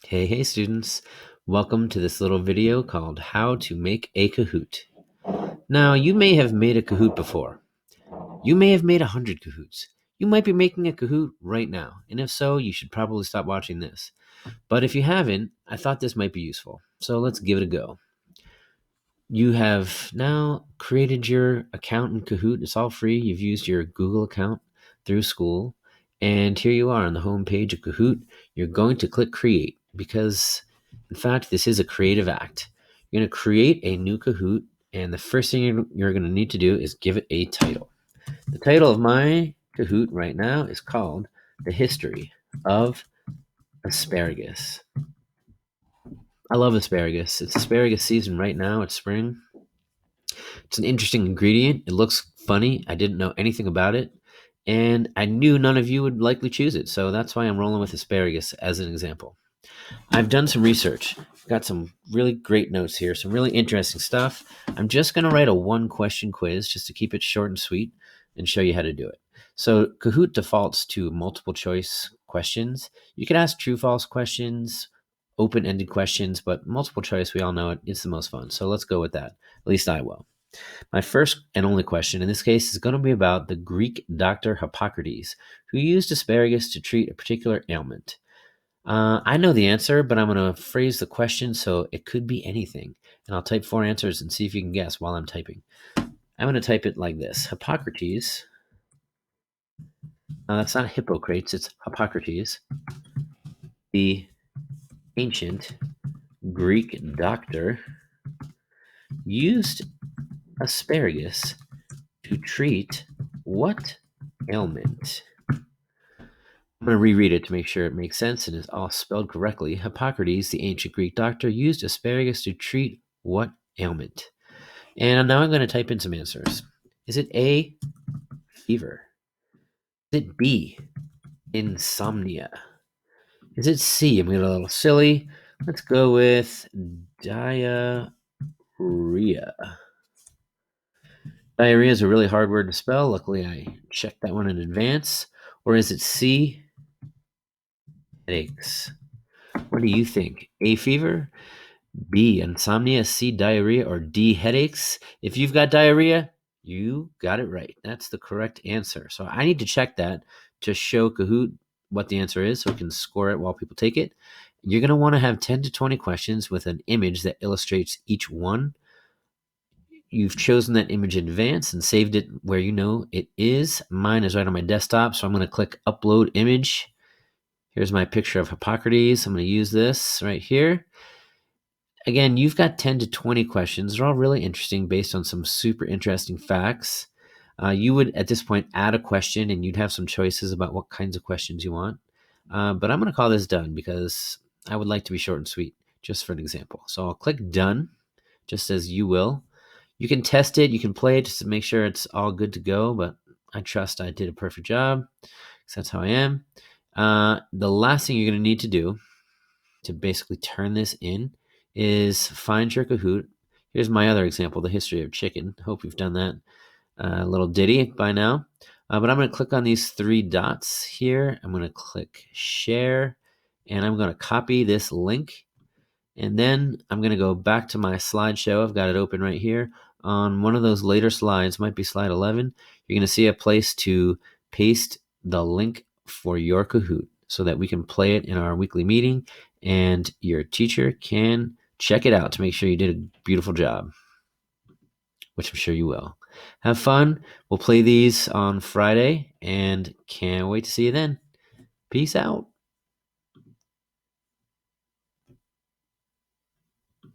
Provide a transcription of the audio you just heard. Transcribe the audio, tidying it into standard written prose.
Hey students, welcome to this little video called How to Make a Kahoot. Now, you may have made a Kahoot before. You may have made 100 Kahoots. You might be making a Kahoot right now, and if so, you should probably stop watching this. But if you haven't, I thought this might be useful, so let's give it a go. You have now created your account in Kahoot. It's all free. You've used your Google account through school, and here you are on the home page of Kahoot. You're going to click Create because, in fact, this is a creative act. You're going to create a new Kahoot, and the first thing you're going to need to do is give it a title. The title of my Kahoot right now is called The History of Asparagus. I love asparagus. It's asparagus season right now. It's spring. It's an interesting ingredient. It looks funny. I didn't know anything about it. And I knew none of you would likely choose it. So that's why I'm rolling with asparagus as an example. I've done some research. Got some really great notes here, some really interesting stuff. I'm just going to write a one question quiz just to keep it short and sweet and show you how to do it. So Kahoot defaults to multiple choice questions. You can ask true false questions, open-ended questions, but multiple choice, we all know it's the most fun. So let's go with that. At least I will. My first and only question in this case is going to be about the Greek doctor Hippocrates, who used asparagus to treat a particular ailment. I know the answer, but I'm going to phrase the question so it could be anything. And I'll type 4 answers and see if you can guess while I'm typing. I'm going to type it like this. Hippocrates. That's not Hippocrates, it's Hippocrates. The ancient Greek doctor used asparagus to treat what ailment? I'm going to reread it to make sure it makes sense and is all spelled correctly. Hippocrates, the ancient Greek doctor, used asparagus to treat what ailment? And now I'm going to type in some answers. Is it A, fever? Is it B, insomnia? Is it C, I'm going to get a little silly. Let's go with diarrhea. Diarrhea is a really hard word to spell. Luckily, I checked that one in advance. Or is it C, headaches? What do you think? A, fever? B, insomnia? C, diarrhea? Or D, headaches? If you've got diarrhea, you got it right. That's the correct answer. So I need to check that to show Kahoot what the answer is so we can score it while people take it. You're going to want to have 10 to 20 questions with an image that illustrates each one. You've chosen that image in advance and saved it where you know it is. Mine is right on my desktop, so I'm going to click Upload Image. Here's my picture of Hippocrates. I'm going to use this right here. Again, you've got 10 to 20 questions. They're all really interesting based on some super interesting facts. You would, at this point, add a question, and you'd have some choices about what kinds of questions you want. But I'm going to call this done because I would like to be short and sweet, just for an example. So I'll click Done, just as you will. You can test it. You can play it just to make sure it's all good to go, but I trust I did a perfect job because that's how I am. The last thing you're going to need to do to basically turn this in is find your Kahoot. Here's my other example, the history of chicken. Hope you've done that little ditty by now. But I'm going to click on these 3 dots here. I'm going to click Share, and I'm going to copy this link. And then I'm going to go back to my slideshow. I've got it open right here. On one of those later slides, might be slide 11, you're going to see a place to paste the link for your Kahoot so that we can play it in our weekly meeting and your teacher can check it out to make sure you did a beautiful job, which I'm sure you will. Have fun. We'll play these on Friday and can't wait to see you then. Peace out.